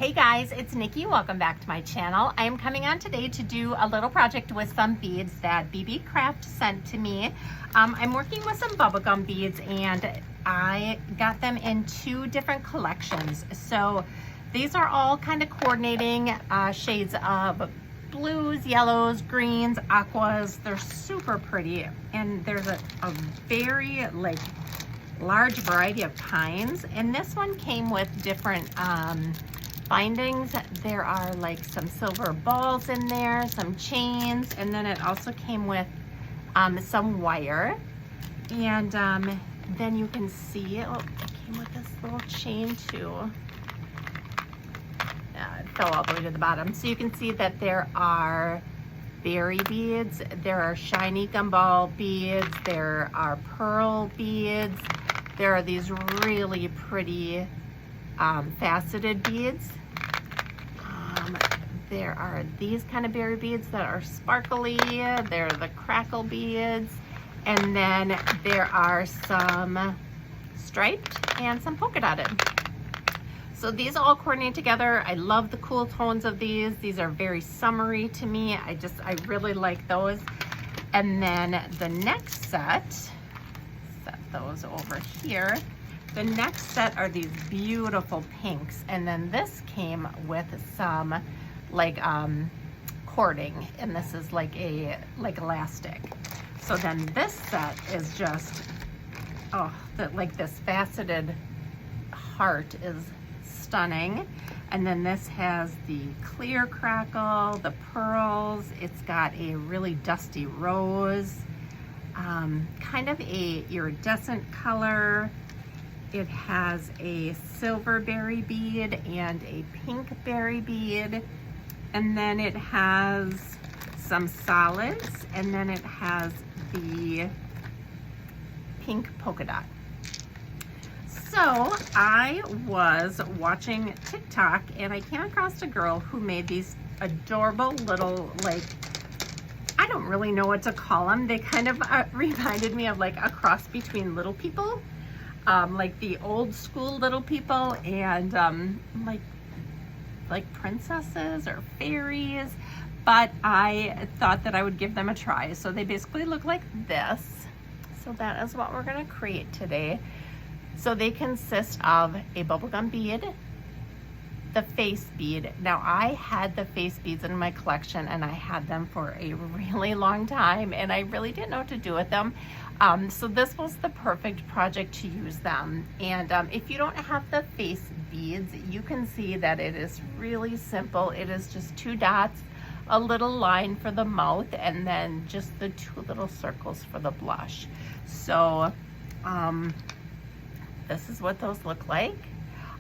Hey guys, it's Nikki. Welcome back to my channel. I am coming on today to do a little project with some beads that BB Craft sent to me. I'm working with some bubblegum beads and I got them in two different collections. So these are all kind of coordinating shades of blues, yellows, greens, aquas. They're super pretty and there's a very large variety of kinds. And this one came with different bindings. There are like some silver balls in there, some chains, and then it also came with some wire. And then you can see, oh, it came with this little chain too. It fell all the way to the bottom. So you can see that there are berry beads, there are shiny gumball beads, there are pearl beads, there are these really pretty faceted beads. There are these kind of berry beads that are sparkly. They're the crackle beads. And then there are some striped and some polka dotted. So these all coordinate together. I love the cool tones of these. These are very summery to me. I really like those. And then the next set those over here. The next set are these beautiful pinks, and then this came with some cording, and this is like elastic. So then this set is just, oh, this faceted heart is stunning. And then this has the clear crackle, the pearls. It's got a really dusty rose, kind of a iridescent color. It has a silver berry bead and a pink berry bead. And then it has some solids, and then it has the pink polka dot. So I was watching TikTok and I came across a girl who made these adorable little, I don't really know what to call them. They kind of reminded me of a cross between Little People. Like the old school Little People and like princesses or fairies, but I thought that I would give them a try. So they basically look like this. So that is what we're going to create today. So they consist of a bubblegum bead, the face bead. Now I had the face beads in my collection and I had them for a really long time and I really didn't know what to do with them. So this was the perfect project to use them. And if you don't have the face beads, you can see that it is really simple. It is just 2 dots, a little line for the mouth, and then just the 2 little circles for the blush. So this is what those look like.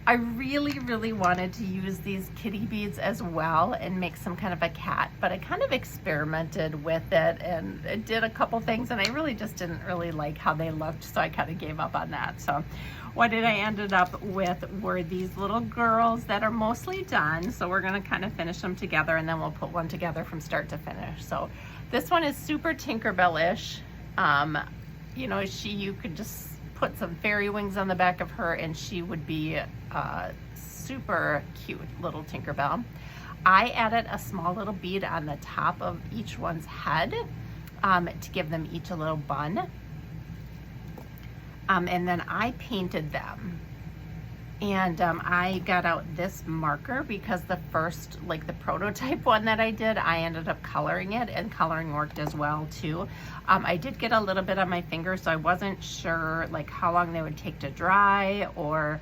I really wanted to use these kitty beads as well and make some kind of a cat, but I kind of experimented with it and it did a couple things and I really just didn't really like how they looked, so I kind of gave up on that. So what I ended up with were these little girls that are mostly done. So we're gonna kind of finish them together and then we'll put one together from start to finish. So this one is super Tinkerbell-ish. You know, you could just put some fairy wings on the back of her and she would be super cute little Tinkerbell. I added a small little bead on the top of each one's head to give them each a little bun. And then I painted them. And I got out this marker because the first, the prototype one that I did, I ended up coloring it, and coloring worked as well too. I did get a little bit on my finger, so I wasn't sure how long they would take to dry, or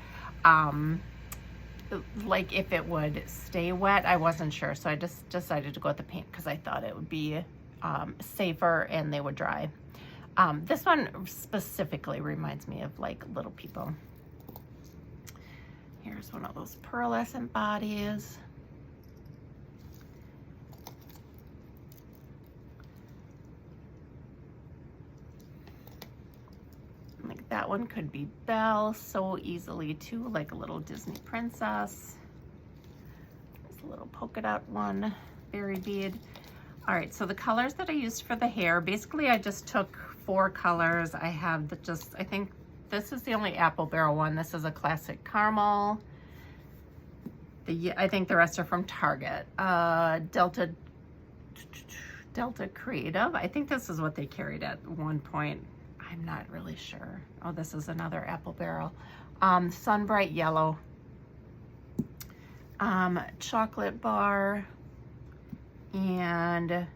if it would stay wet. I wasn't sure, so I just decided to go with the paint because I thought it would be safer and they would dry. This one specifically reminds me of Little People. Here's one of those pearlescent bodies. That one could be Belle so easily too, like a little Disney princess. There's a little polka dot one, berry bead. All right, so the colors that I used for the hair, basically I just took 4 colors. I have I think this is the only apple barrel one. This is a classic caramel. I think the rest are from Target. Delta Creative. I think this is what they carried at one point. I'm not really sure. Oh, this is another apple barrel. Sunbright Yellow. Chocolate Bar. And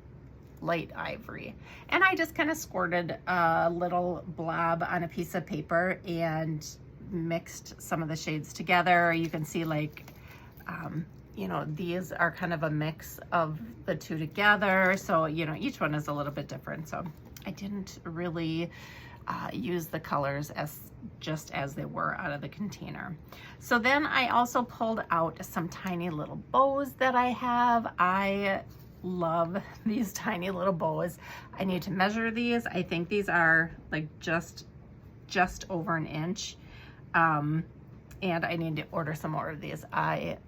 Light Ivory. And I just kind of squirted a little blob on a piece of paper and mixed some of the shades together. You can see, like, you know, these are kind of a mix of the two together. So, you know, each one is a little bit different. So I didn't really use the colors just as they were out of the container. So then I also pulled out some tiny little bows that I have. I love these tiny little bows. I need to measure these. I think these are like just over an inch. And I need to order some more of these. I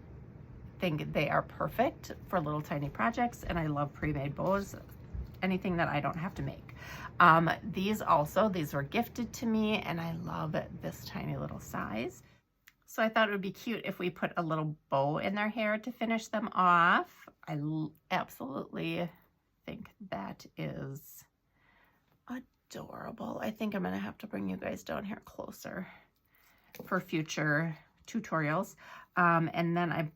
think they are perfect for little tiny projects, and I love pre-made bows, anything that I don't have to make. These were gifted to me, and I love this tiny little size. So I thought it would be cute if we put a little bow in their hair to finish them off. I absolutely think that is adorable. I think I'm gonna have to bring you guys down here closer for future tutorials. And then I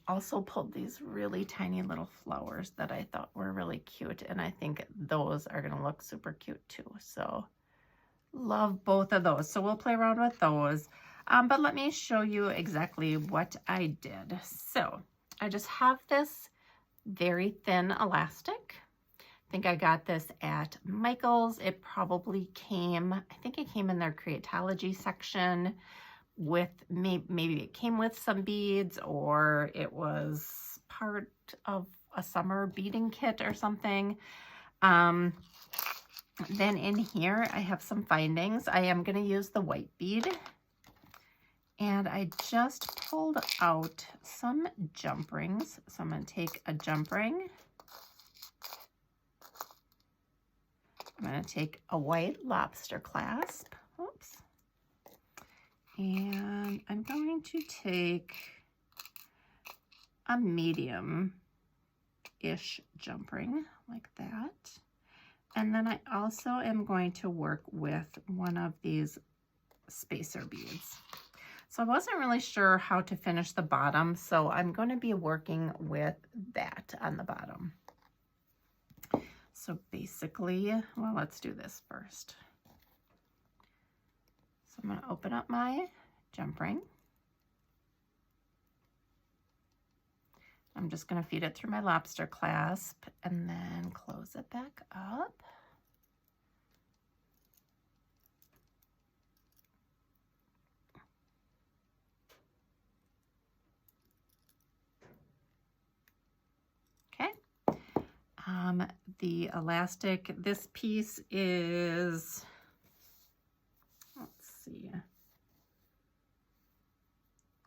also pulled these really tiny little flowers that I thought were really cute, and I think those are gonna look super cute too. So love both of those. So we'll play around with those. But let me show you exactly what I did. So I just have this very thin elastic. I think I got this at Michael's. It probably came, I think it came in their Creatology section with, maybe it came with some beads, or it was part of a summer beading kit or something. Then in here, I have some findings. I am going to use the white bead. And I just pulled out some jump rings. So I'm going to take a jump ring. I'm going to take a white lobster clasp. Oops. And I'm going to take a medium-ish jump ring like that. And then I also am going to work with one of these spacer beads. So I wasn't really sure how to finish the bottom, so I'm going to be working with that on the bottom. So basically, well, let's do this first. So I'm going to open up my jump ring. I'm just going to feed it through my lobster clasp and then close it back up. The elastic, this piece is, let's see,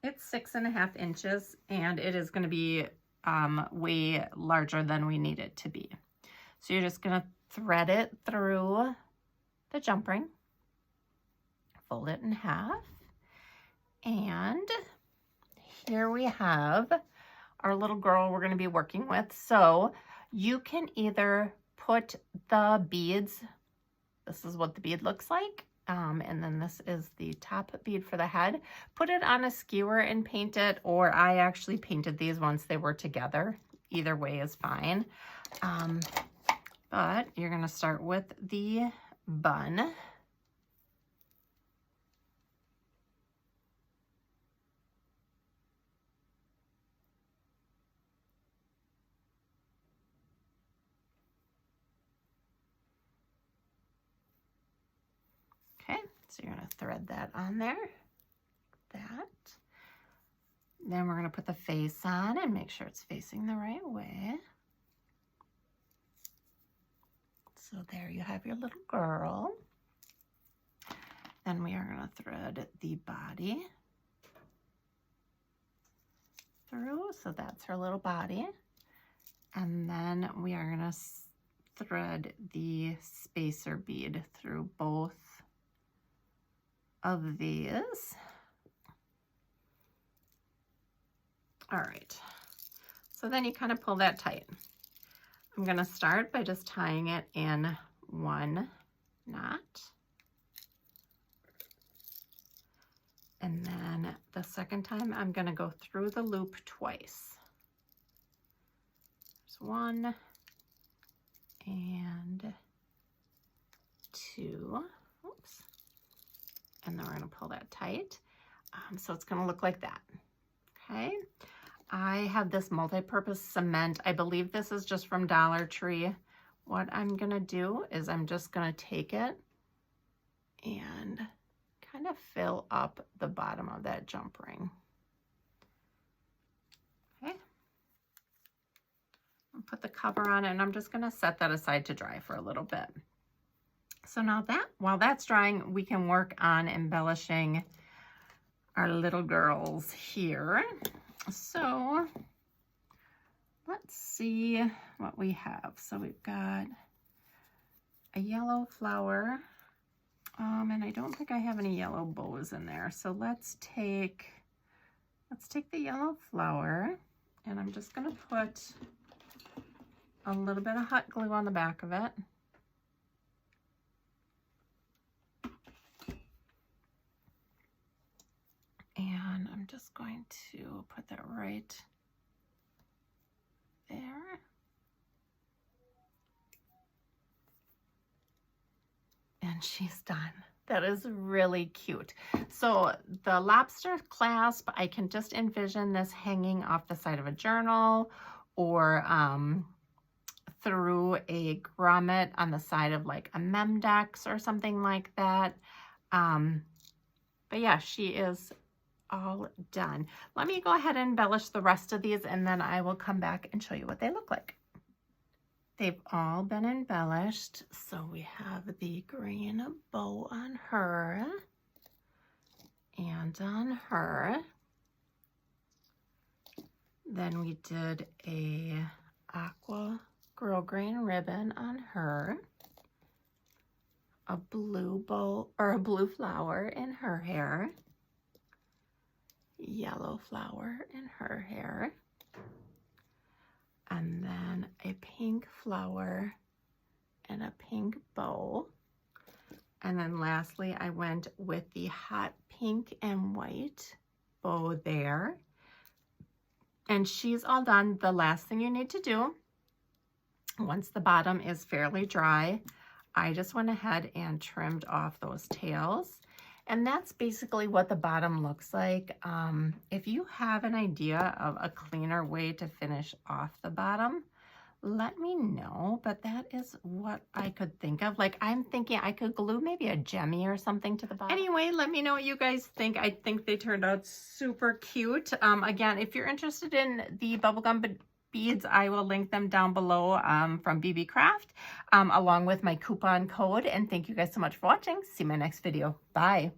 it's 6.5 inches, and it is going to be way larger than we need it to be. So you're just going to thread it through the jump ring, fold it in half, and here we have our little girl we're going to be working with. So you can either put the beads, this is what the bead looks like, and then this is the top bead for the head. Put it on a skewer and paint it, or I actually painted these once they were together. Either way is fine. But you're going to start with the bun. Okay, so you're going to thread that on there, that. Then we're going to put the face on and make sure it's facing the right way. So there you have your little girl. Then we are going to thread the body through, so that's her little body. And then we are going to thread the spacer bead through both of these. All right, so then you kind of pull that tight. I'm gonna start by just tying it in one knot. And then the second time, I'm gonna go through the loop twice. There's one and two, oops. And then we're gonna pull that tight. So it's gonna look like that, okay? I have this multi-purpose cement. I believe this is just from Dollar Tree. What I'm gonna do is I'm just gonna take it and kind of fill up the bottom of that jump ring. Okay. I'll put the cover on it, and I'm just gonna set that aside to dry for a little bit. So now that, while that's drying, we can work on embellishing our little girls here. So let's see what we have. So we've got a yellow flower, and I don't think I have any yellow bows in there. So let's take the yellow flower, and I'm just gonna put a little bit of hot glue on the back of it. And I'm just going to put that right there. And she's done. That is really cute. So the lobster clasp, I can just envision this hanging off the side of a journal, or through a grommet on the side of like a Memdex or something like that. But yeah, she is all done. Let me go ahead and embellish the rest of these, and then I will come back and show you what they look like. They've all been embellished. So we have the green bow on her and on her. Then we did a aqua girl green ribbon on her, a blue bow or a blue flower in her hair, yellow flower in her hair, and then a pink flower and a pink bow. And then lastly, I went with the hot pink and white bow there. And she's all done. The last thing you need to do, once the bottom is fairly dry, I just went ahead and trimmed off those tails. And that's basically what the bottom looks like. If you have an idea of a cleaner way to finish off the bottom, let me know. But that is what I could think of. Like, I'm thinking I could glue maybe a jemmy or something to the bottom. Anyway, let me know what you guys think. I think they turned out super cute. Again, if you're interested in the bubblegum beads, I will link them down below from BB Craft, along with my coupon code. And thank you guys so much for watching. See you in my next video. Bye.